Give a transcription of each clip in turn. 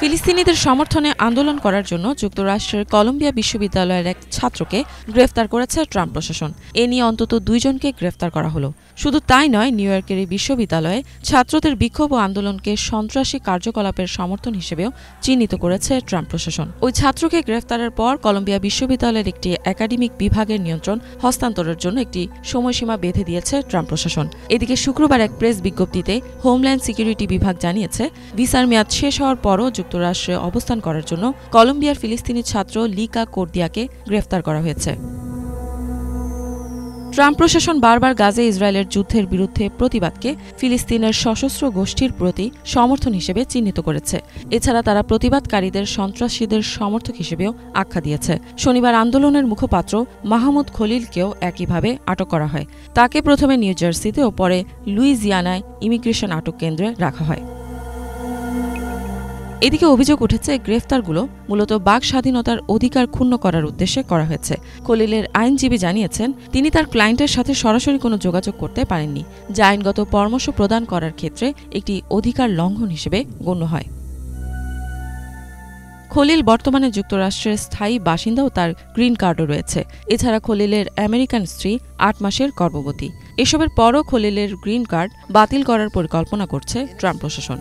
ফিলিস্তিনিদের সমর্থনে আন্দোলন করার জন্য যুক্তরাষ্ট্রের কলম্বিয়া বিশ্ববিদ্যালয়ের এক ছাত্রকে গ্রেফতার করেছে ট্রাম্প প্রশাসন। এ নিয়ে অন্তত ২ জনকে গ্রেফতার করা হলো। শুধু তাই নয়, নিউ ইয়র্কের এই বিশ্ববিদ্যালয়ে ছাত্রদের বিক্ষোভ ও আন্দোলনকে সন্ত্রাসী কার্যকলাপের সমর্থন হিসেবেও চিহ্নিত করেছে ট্রাম্প প্রশাসন। ওই ছাত্রকে গ্রেফতারের পর কলম্বিয়া বিশ্ববিদ্যালয়ের একটি একাডেমিক বিভাগের নিয়ন্ত্রণ হস্তান্তরের জন্য একটি সময়সীমা বেঁধে দিয়েছে ট্রাম্প প্রশাসন। এদিকে শুক্রবার এক প্রেস বিজ্ঞপ্তিতে হোমল্যান্ড সিকিউরিটি বিভাগ জানিয়েছে, ভিসার মেয়াদ শেষ হওয়ার পরও যুক্তরাষ্ট্রে অবস্থান করার জন্য কলম্বিয়ার ফিলিস্তিনি ছাত্র লিকা কোর্দিয়াকে গ্রেফতার করা হয়েছে। ট্রাম্প প্রশাসন বারবার গাজা ইসরায়েলের যুদ্ধের বিরুদ্ধে প্রতিবাদকে ফিলিস্তিনের সশস্ত্র গোষ্ঠীর প্রতি সমর্থন হিসেবে চিহ্নিত করেছে। এছাড়া তারা প্রতিবাদকারীদের সন্ত্রাসীদের সমর্থক হিসেবেও আখ্যা দিয়েছে। শনিবার আন্দোলনের মুখপাত্র মাহমুদ খলিলকেও একইভাবে আটক করা হয়। তাকে প্রথমে নিউ জার্সিতে ও পরে লুইজিয়ানায় ইমিগ্রেশন আটক কেন্দ্রে রাখা হয়। এদিকে অভিযোগ উঠেছে, গ্রেফতারগুলো মূলত বাক স্বাধীনতার অধিকার ক্ষুণ্ণ করার উদ্দেশ্যে করা হয়েছে। খলিলের আইনজীবী জানিয়েছেন, তিনি তার ক্লায়েন্টের সাথে সরাসরি কোনো যোগাযোগ করতে পারেননি, যা আইনগত পরামর্শ প্রদান করার ক্ষেত্রে একটি অধিকার লঙ্ঘন হিসেবে গণ্য হয়। খলিল বর্তমানে যুক্তরাষ্ট্রের স্থায়ী বাসিন্দা ও তার গ্রিন কার্ডও রয়েছে। এছাড়া খলিলের আমেরিকান স্ত্রী ৮ মাসের গর্ভবতী। এসবের পরও খলিলের গ্রিন কার্ড বাতিল করার পরিকল্পনা করছে ট্রাম্প প্রশাসন।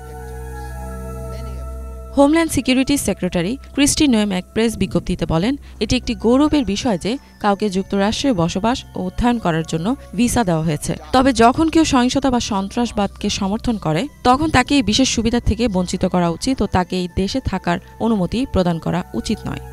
Homeland security secretary Kristi Noem এক প্রেস বিজ্ঞপ্তিতে বলেন, এটি একটি গৌরবের বিষয় যে কাউকে যুক্তরাষ্ট্রে বসবাস ও অধ্যয়ন করার জন্য ভিসা দেওয়া হয়েছে। তবে যখন কেউ সহিংসতা বা সন্ত্রাসবাদকে সমর্থন করে, তখন তাকে এই বিশেষ সুবিধা থেকে বঞ্চিত করা উচিত ও তাকে এই দেশে থাকার অনুমতি প্রদান করা উচিত নয়।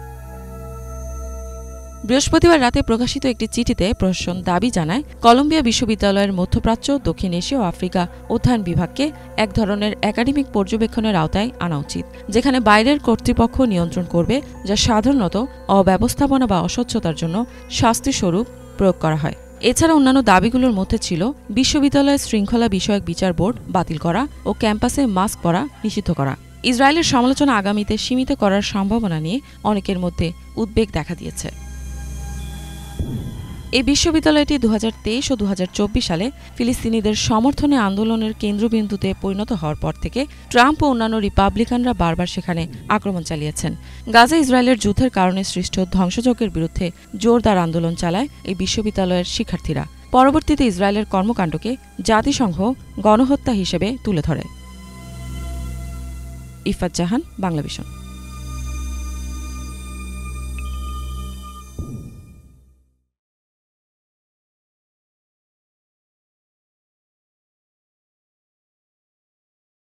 বৃহস্পতিবার রাতে প্রকাশিত একটি চিঠিতে প্রশাসন দাবি জানায়, কলম্বিয়া বিশ্ববিদ্যালয়ের মধ্যপ্রাচ্য, দক্ষিণ এশিয়া ও আফ্রিকা অধ্যয়ন বিভাগকে এক ধরনের একাডেমিক পর্যবেক্ষণের আওতায় আনা উচিত, যেখানে বাইরের কর্তৃপক্ষ নিয়ন্ত্রণ করবে, যা সাধারণত অব্যবস্থাপনা বা অস্বচ্ছতার জন্য শাস্তিস্বরূপ প্রয়োগ করা হয়। এছাড়া অন্যান্য দাবিগুলোর মধ্যে ছিল বিশ্ববিদ্যালয়ের শৃঙ্খলা বিষয়ক বিচার বোর্ড বাতিল করা ও ক্যাম্পাসে মাস্ক পরা নিষিদ্ধ করা। ইসরায়েলের সমালোচনা আগামীতে সীমিত করার সম্ভাবনা নিয়ে অনেকের মধ্যে উদ্বেগ দেখা দিয়েছে। এই বিশ্ববিদ্যালয়টি ২০২৩ ও ২০২৪ সালে ফিলিস্তিনিদের সমর্থনে আন্দোলনের কেন্দ্রবিন্দুতে পরিণত হওয়ার পর থেকে ট্রাম্প ও অন্যান্য রিপাবলিকানরা বারবার সেখানে আক্রমণ চালিয়েছেন। গাজা ইসরায়েলের যুদ্ধের কারণে সৃষ্ট ধ্বংসযজ্ঞের বিরুদ্ধে জোরদার আন্দোলন চালায় এই বিশ্ববিদ্যালয়ের শিক্ষার্থীরা। পরবর্তীতে ইসরায়েলের কর্মকাণ্ডকে জাতিসংঘ গণহত্যা হিসেবে তুলে ধরে। ইফাত জাহান, বাংলাভিশন।